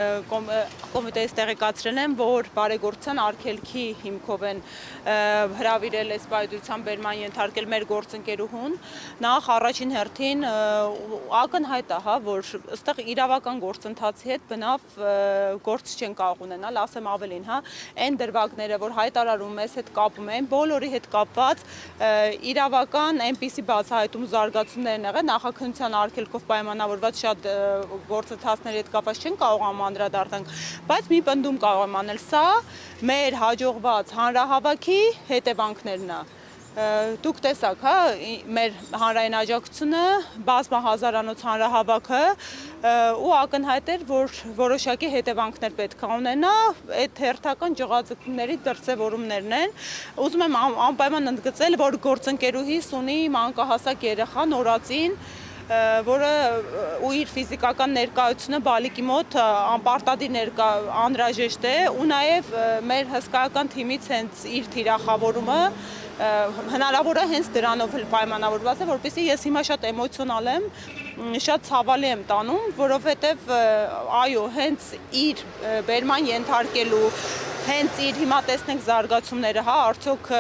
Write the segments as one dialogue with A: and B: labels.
A: Կոմիտեից տեղեկացրել եմ, որ բարեգործության արգելքի հիմքով են հրավիրել այս պայծության բերման ենթարկել մեր գործընկերուհուն։ Նախ առաջին հերթին ակնհայտ է, որ այստեղ իրավական գործընթացի հետ բնավ գործ չեն կարող ունենալ, ասեմ ավելին, այն դրվագները, որ հայտարարում մեզ հետ կապում են, բոլորի հետ կապված իրավական այնպիսի բացահայտում զարգացումներ են եղել, նախաքննության արգելքով պայմանավորված շատ գործընթացների հետ կապված չեն կարող անդրադառնանք, բայց մի պնդում կարող եմ անել, սա մեր հաջողված հանրահավաքի հետևանքներն է։ Դուք տեսաք, մեր հանրային աջակցությունը, բազմահազարանոց հանրահավաքը ու ակնհայտ էր, որ որոշակի հետևանքներ պետք է ունենա, այդ հերթական ջղաձգումների դրսևորումներն են։ Ուզում եմ անպայման ընդգծել, որ գործընկերուհիս ունի մանկահասակ երեխա նորածին, որը ու իր ֆիզիկական ներկայությունը բալիկի մոտ անպարտադիր անհրաժեշտ է ու նաև մեր հսկայական թիմից հենց իր թիրախավորումը հնարավոր է հենց դրանով պայմանավորված է, որպեսզի ես հիմա շատ էմոցիոնալ եմ, շատ ցավալի եմ տանում, որովհետև այո, հենց իր բերման ենթարկելու հենց իր հիմա տեսնենք զարգացումները, արդյոք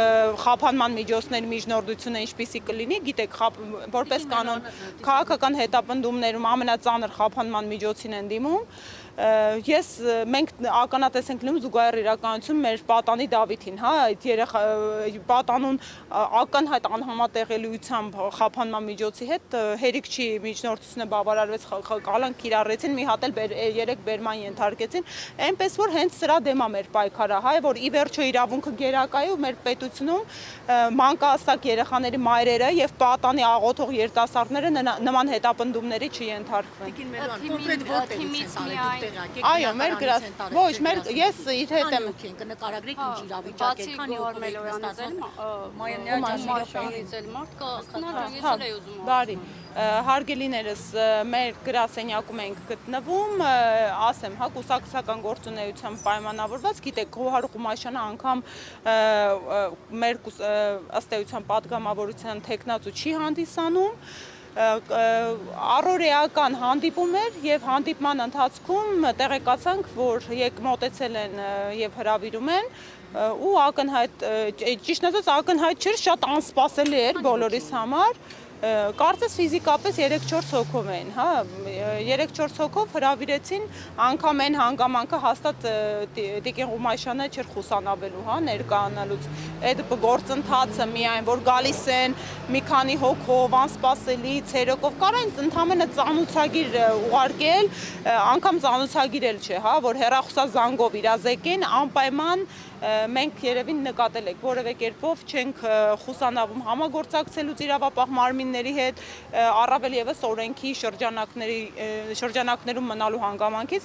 A: խափանման միջոցների միջնորդությունը ինչպիսի կլինի, գիտեք, որպես կանոն քաղաքական հետապնդումներում ամենածանր խափանման միջոցին են դիմում, մենք ականատես ենք լինում զուգահեռ իրականություն մեր պատանի Դավիթին, այդ պատանուն ականհայտ անհամատեղելիությամբ խափանման միջոցի հետ հերիք չի միջնորդությունը բավարարվեց, կալանք կիրառեցին, մի հատ էլ երեք բերման ենթարկեցին, այնպես որ հենց սրա դեմ է մեր պայքարը, որ ի վերջո իրավունքը գերակայ ու մեր պետությունում մանկահասակ երեխաների մայրերը եւ պատանի աղոթող երիտասարդները նման հետապնդումների չենթարկվեն։ Այո, մեր գրած, ոչ, ես իր հետ եմ
B: կնկարագրեք ինչ իրավիճակ է, քանի
A: բարի, հարգելիներս մեր գրասենյակում ենք գտնվում, ասեմ, կուսակցական գործունեությամբ պայմանավորված, գիտեք, Գոհար Ղումաշյանը անգամ մեր ըստ էության պատգամավորության թեկնածու չի հանդիսանում, առօրեական հանդիպում էր եւ հանդիպման ընթացքում տեղեկացանք, որ մոտեցել են եւ հրավիրում են ու ակնհայտ, ճիշտ ասած ակնհայտ չէր, շատ անսպասելի էր բոլորիս համար, կարծես ֆիզիկապես 3-4 հոգով էին, 3-4 հոգով հրավիրեցին, անգամ այն հանգամանքը հաստատ Տիկին Ղումաշյանը չէր խուսանավելու, ներկայանալուց, այդ գործընթացը միայն, որ գալիս են մի քանի հոգով, անսպասելի, ցերեկով, կարան ընդամենը ծանուցագիր ուղարկել, անգամ ծանուցագիր էլ չէ, որ հեռախոսազանգով իրազեկեն, անպայման մենք երևին նկատել եք, որևէ կերպով չենք խուսանավում համագործակցելուց իրավապահ մարմինների հետ, առավել եւս օրենքի շրջանակներում մնալու հանգամանքից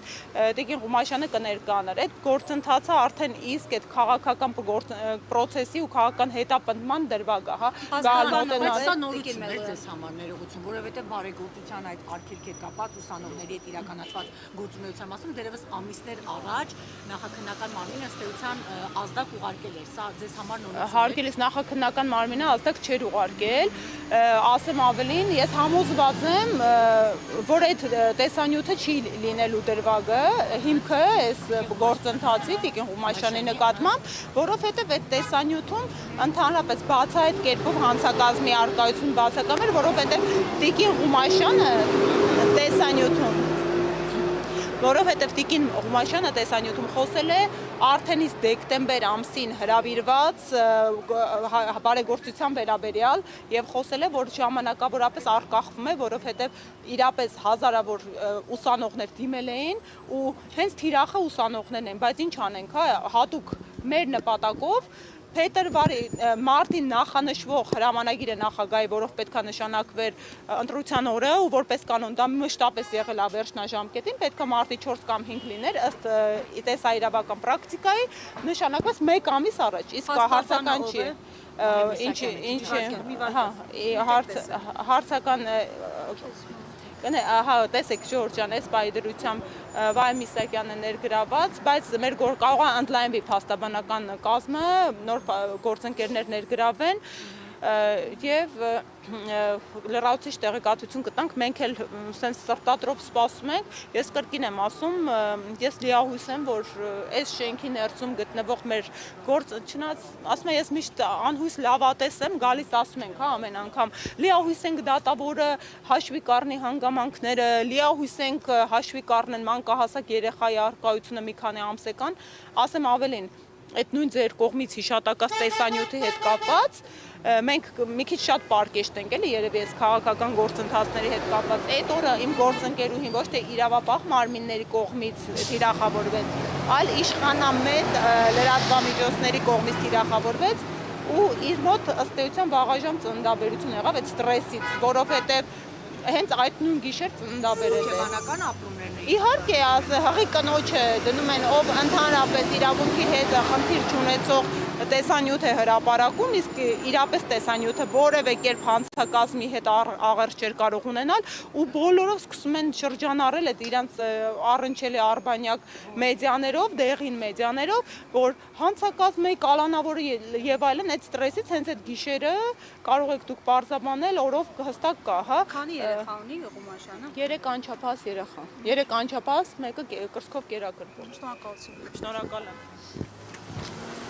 A: Տիկին Ղումաշյանը կներկայանար։ Այդ գործընթացը արդեն իսկ այդ քաղաքական պրոցեսի ու քաղաքական հետապնդման դրվագ է,
B: Սա նորություն էր ձեզ համար ներողություն, որովհետև բարեգործության այդ արգելքի հետ կապված ուսանողների հետ իրականացված գործունեության մասում դերևս ամիսներ առաջ նախաքննական մարմինը ըստ էության ազդակ ուղարկել էր, սա ձեզ համար նորություն է։
A: Հարգելիս նախաքննական մարմինը ազդակ չէր ուղարկել, ասեմ ավելին, ես համոզված եմ, որ այդ տեսանյութը չի լինելու դրվագը, հիմքը այս գործընթացի Տիկին Ղումաշյանի նկատմամբ, որովհետև այդ տեսանյութում ընդհանրապես բացահայտ կերպով հանցակազմի առկայություն բացակայում էր, որովհետև Տիկին Ղումաշյանը տեսանյութում խոսել է արդեն իսկ դեկտեմբեր ամսին հրավիրված բարեգործության վերաբերյալ եւ խոսել է, որ ժամանակավորապես արկախվում է, որովհետեւ իրապես հազարավոր ուսանողներ դիմել էին ու հենց թիրախը ուսանողներն են, բայց ինչ անենք, հատուկ մեր նպատակով մարտին նախանշվող հրամանագիրը նախագահի, որով պետք է նշանակվեր ընտրության օրը ու որպես կանոն դա մշտապես եղել է վերջնաժամկետին, պետք է մարտի 4 կամ 5 լիներ, ըստ տեսահիրավական պրակտիկայի նշանակված 1 ամիս առաջ, իսկ հարցական չի, հարցական տեսեք Ժորժ ջան, այս պայդրությամբ Վայ Միսակյանը ներգրաված, բայց մեր կարող է ընդլայնվի փաստաբանական կազմը, նոր գործընկերներ ներգրավեն, եւ լրացուցիչ տեղեկատվություն գտանք, մենք էլ սենց սրտատրոփ սպասում ենք։ Ես կրկին եմ ասում, ես լիահույս եմ, որ այս շենքի ներսում գտնվող մեր գործ, չնայած ասում եմ, ես միշտ անհույս լավատես եմ, գալիս ասում ենք, հա, ամեն անգամ լիահույս ենք դատավորը հաշվի կառնի հանգամանքները, լիահույս ենք հաշվի կառնեն մանկահասակ երեխայի առկայությունը մի քանի ամսեկան, ասեմ ավելին, այդ նույն ձեր կողմից հիշատակած տեսանյութի հետ կապված մենք մի քիչ շատ պարկեշտ ենք էլի երևի այս քաղաքական գործընթացների հետ կապված այդ օրը իմ գործընկերուհին ոչ թե իրավապահ մարմինների կողմից թիրախավորվեց, այլ իշխանամետ լրատվամիջոցների կողմից թիրախավորվեց ու իր մոտ ըստ էության վաղաժամ ծննդաբերություն եղավ այդ ստրեսից, որովհետև հենց այդ նույն գիշեր ծննդաբերել է։
B: Հոգեբանական ապրումներն են։
A: Իհարկե, հղի կնոջը դնում են, ով ընդհանրապես իրավունքի հետ խնդիր չունեցող տեսանյութ է հրապարակում, իսկ իրապես տեսանյութը որևէ կերպ հանցակազմի հետ աղերս չէր կարող ունենալ ու բոլորով սկսում են շրջանառել այդ իրանց առնչելի արբանյակ մեդիաներով, դեղին մեդիաներով, որ հանցակազմը կալանավորը եւ այլն այդ ստրեսից հենց այդ գիշերը կարող եք դուք պարզաբանել, օրով հստակ կա, հա։
B: Քանի երեխա ունի Ղումաշյանը։
A: 3 անչափահաս երեխա։ 3 անչափահաս, մեկը կրծքով կերակրվում։
B: Շնորհակալություն։
A: Շնորհակալ եմ։